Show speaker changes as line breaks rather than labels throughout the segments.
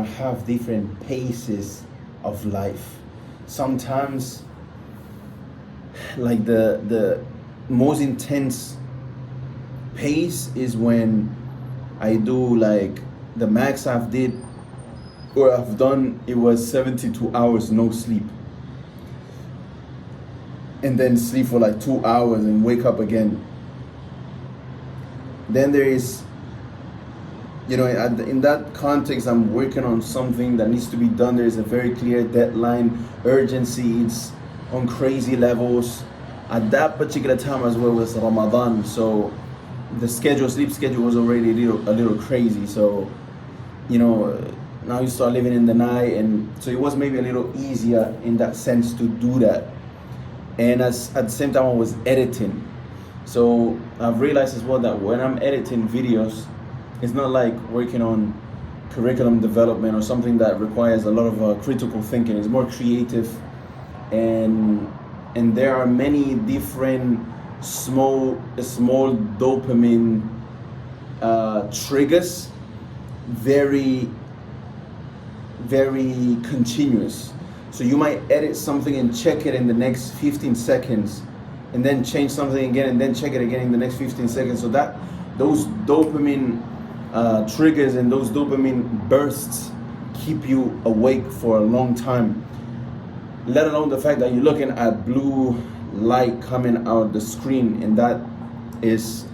have different paces of life. Sometimes, like the most intense pace is when I do like the max I've done, it was 72 hours no sleep, and then sleep for like 2 hours and wake up again. Then there is, in that context, I'm working on something that needs to be done. There's a very clear deadline, urgency, it's on crazy levels. At that particular time as well was Ramadan, so the sleep schedule was already a little crazy. So, now you start living in the night, and so it was maybe a little easier in that sense to do that. And at the same time, I was editing. So I've realized as well that when I'm editing videos, it's not like working on curriculum development or something that requires a lot of critical thinking. It's more creative, and there are many different small dopamine triggers, very very continuous. So you might edit something and check it in the next 15 seconds, and then change something again and then check it again in the next 15 seconds. So that those dopamine triggers and those dopamine bursts keep you awake for a long time, let alone the fact that you're looking at blue light coming out the screen, and that is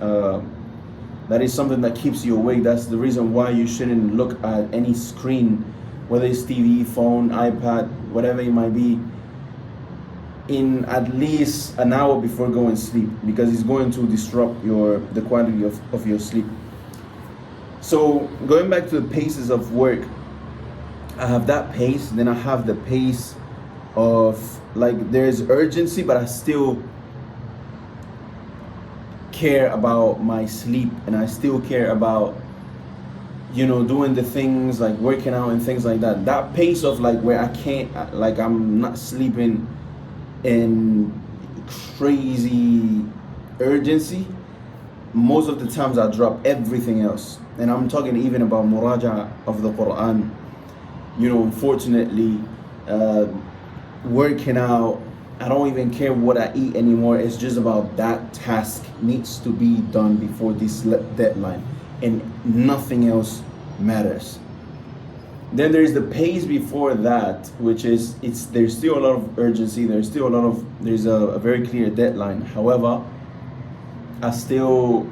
something that keeps you awake. That's the reason why you shouldn't look at any screen, whether it's TV, phone, iPad, whatever it might be, in at least an hour before going to sleep, because it's going to disrupt the quality of your sleep. So going back to the paces of work, I have that pace, then I have the pace of, like, there's urgency, but I still care about my sleep, and I still care about doing the things like working out and things like that. That pace of like where I can't, like, I'm not sleeping in crazy urgency, most of the times I drop everything else. And I'm talking even about muraja of the Quran. Unfortunately, working out, I don't even care what I eat anymore. It's just about that task needs to be done before this deadline, and nothing else matters. Then there's the pace before that, which is there's still a lot of urgency, there's a very clear deadline. However, I still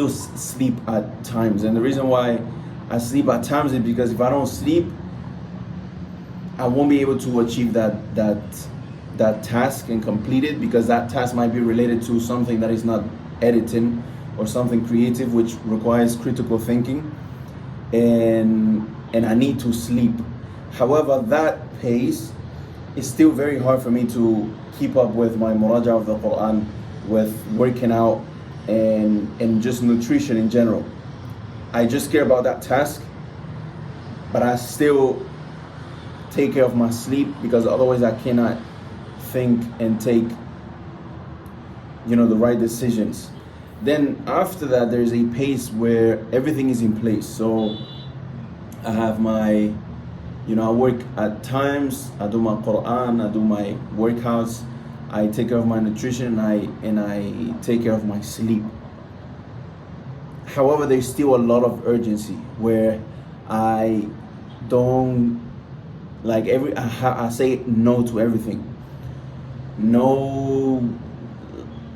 sleep at times, and the reason why I sleep at times is because if I don't sleep, I won't be able to achieve that task and complete it, because that task might be related to something that is not editing or something creative, which requires critical thinking, and I need to sleep. However, that pace is still very hard for me to keep up with my muraja of the Quran, with working out, and just nutrition in general. I just care about that task, but I still take care of my sleep, because otherwise I cannot think and take the right decisions. Then after that, there's a pace where everything is in place. So I have my, I work at times, I do my Quran, I do my workouts, I take care of my nutrition, and I take care of my sleep. However, there's still a lot of urgency where I don't, like, I say no to everything. No,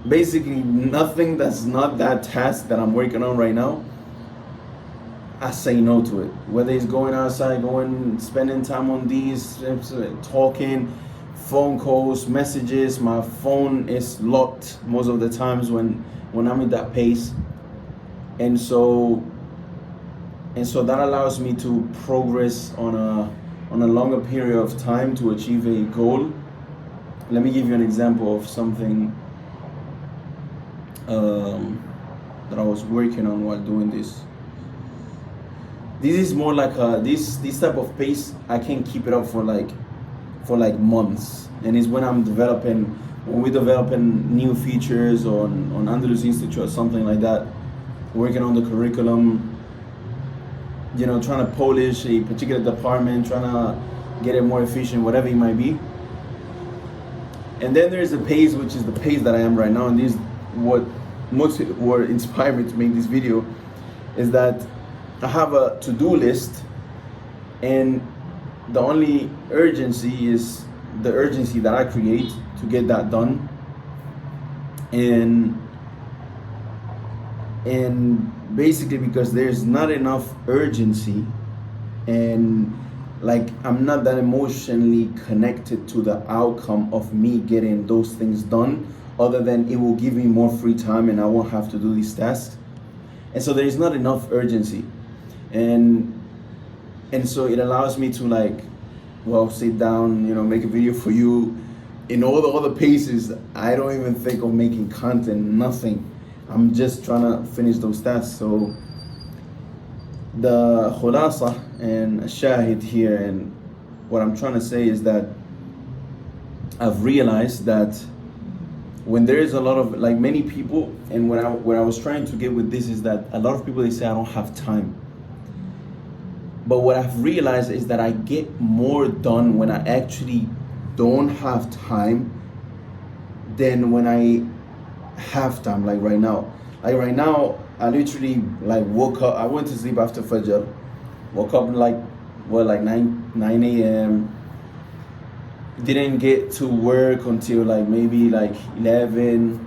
basically nothing that's not that task that I'm working on right now, I say no to it. Whether it's going outside, spending time on these, talking, phone calls, messages. My phone is locked most of the times when I'm in that pace, and so that allows me to progress on a longer period of time to achieve a goal. Let me give you an example of something that I was working on while doing this. This is more like this type of pace. I can keep it up for like months, and it's when we're developing new features on Andalus Institute or something like that, working on the curriculum, trying to polish a particular department, trying to get it more efficient, whatever it might be. And then there's the pace, which is the pace that I am right now. And this, what inspired me to make this video, is that I have a to-do list, and the only urgency is the urgency that I create to get that done. And basically because there's not enough urgency, and like I'm not that emotionally connected to the outcome of me getting those things done, other than it will give me more free time and I won't have to do these tasks. And so there is not enough urgency, and so it allows me to sit down, make a video for you. In all the other paces, I don't even think of making content, nothing. I'm just trying to finish those tasks. So the khulasa and shahid here, and what I'm trying to say is that I've realized that when there is a lot of, many people, and what I was trying to get with this is that a lot of people, they say I don't have time. But what I've realized is that I get more done when I actually don't have time than when I have time. Like right now, I literally woke up. I went to sleep after Fajr, woke up 9 a.m. Didn't get to work until maybe 11.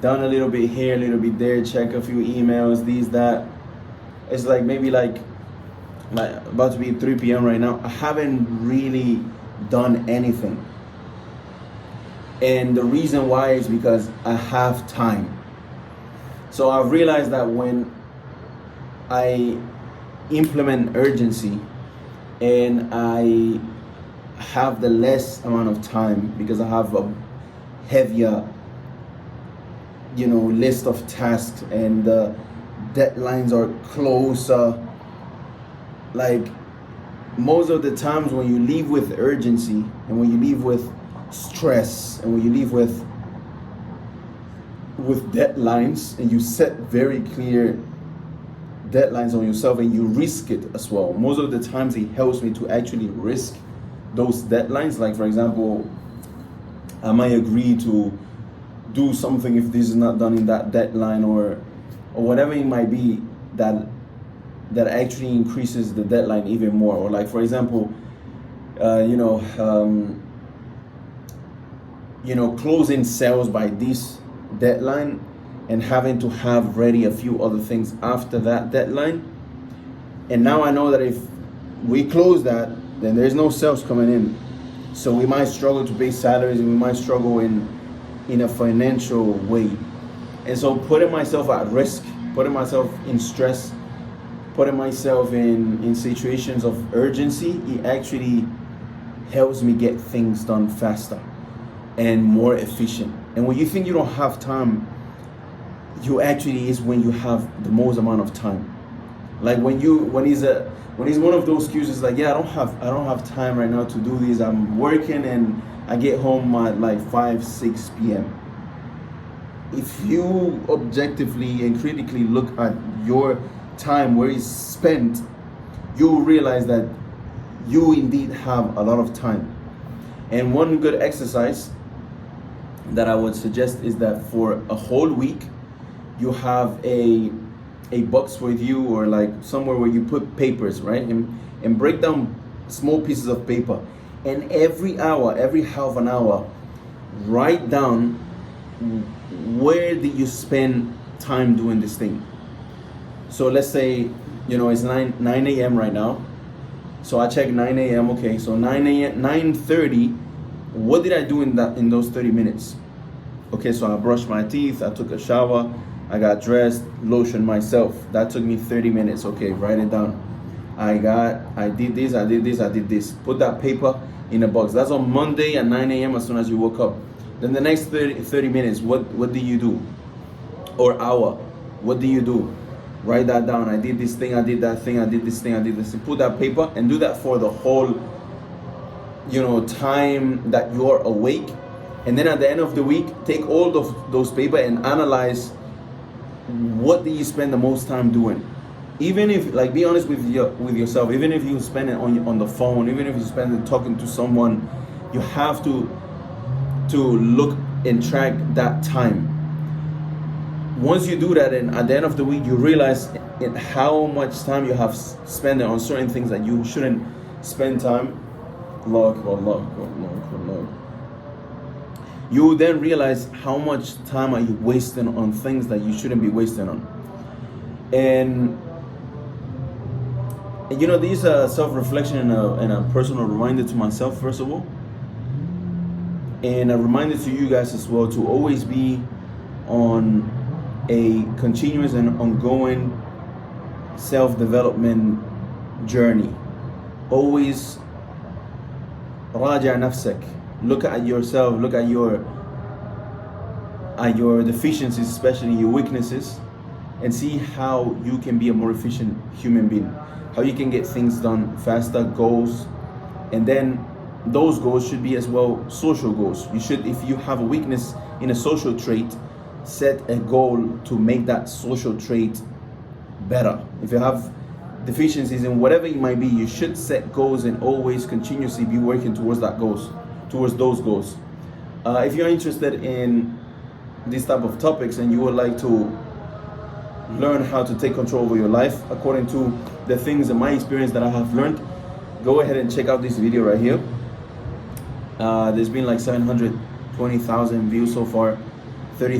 Done a little bit here, a little bit there, check a few emails, these, that. It's maybe about to be 3 p.m. right now. I haven't really done anything. And the reason why is because I have time. So I've realized that when I implement urgency and I have the less amount of time, because I have a heavier list of tasks and the deadlines are closer, most of the times when you leave with urgency, and when you leave with stress, and when you leave with deadlines, and you set very clear deadlines on yourself, and you risk it as well. Most of the times it helps me to actually risk those deadlines. Like, for example, I might agree to do something if this is not done in that deadline, or whatever it might be, that actually increases the deadline even more. Or for example, closing sales by this deadline and having to have ready a few other things after that deadline. And now I know that if we close that, then there's no sales coming in. So we might struggle to pay salaries, and we might struggle in a financial way. And so putting myself at risk, putting myself in stress, putting myself in situations of urgency, it actually helps me get things done faster and more efficient. And when you think you don't have time, you actually is when you have the most amount of time. When it's one of those excuses, I don't have time right now to do this. I'm working and I get home at 5-6 p.m. If you objectively and critically look at your time where it's spent, you will realize that you indeed have a lot of time. And one good exercise that I would suggest is that for a whole week, you have a box with you, or somewhere where you put papers, right? And break down small pieces of paper. And every hour, every half an hour, write down where did you spend time doing this thing. So let's say, it's 9 a.m. right now. So I check 9 a.m. Okay, so 9:30, what did I do in those 30 minutes? Okay, so I brushed my teeth, I took a shower, I got dressed, lotioned myself. That took me 30 minutes. Okay, write it down. I did this, I did this, I did this. Put that paper in a box. That's on Monday at 9 a.m. as soon as you woke up. Then the next 30 minutes, what do you do? Or hour, what do you do? Write that down. I did this thing, I did that thing, I did this thing, I did this thing. Put that paper and do that for the whole, time that you're awake. And then at the end of the week, take all of those paper and analyze what do you spend the most time doing. Even if, like, be honest with yourself. Even if you spend it on the phone, even if you spend it talking to someone, you have to look and track that time. Once you do that, and at the end of the week, you realize how much time you have spent on certain things that you shouldn't spend time. Allah, you then realize how much time are you wasting on things that you shouldn't be wasting on. And you know, these are self-reflection and a personal reminder to myself, first of all, and a reminder to you guys as well, to always be on a continuous and ongoing self-development journey. Always raja nafsak. Look at yourself, look at your deficiencies, especially your weaknesses, and see how you can be a more efficient human being, how you can get things done faster, goals. And then those goals should be as well social goals. You should, if you have a weakness in a social trait, set a goal to make that social trait better. If you have deficiencies in whatever it might be, you should set goals and always continuously be working towards those goals. If you're interested in this type of topics and you would like to learn how to take control over your life according to the things and my experience that I have learned, go ahead and check out this video right here. There's been like 720,000 views so far.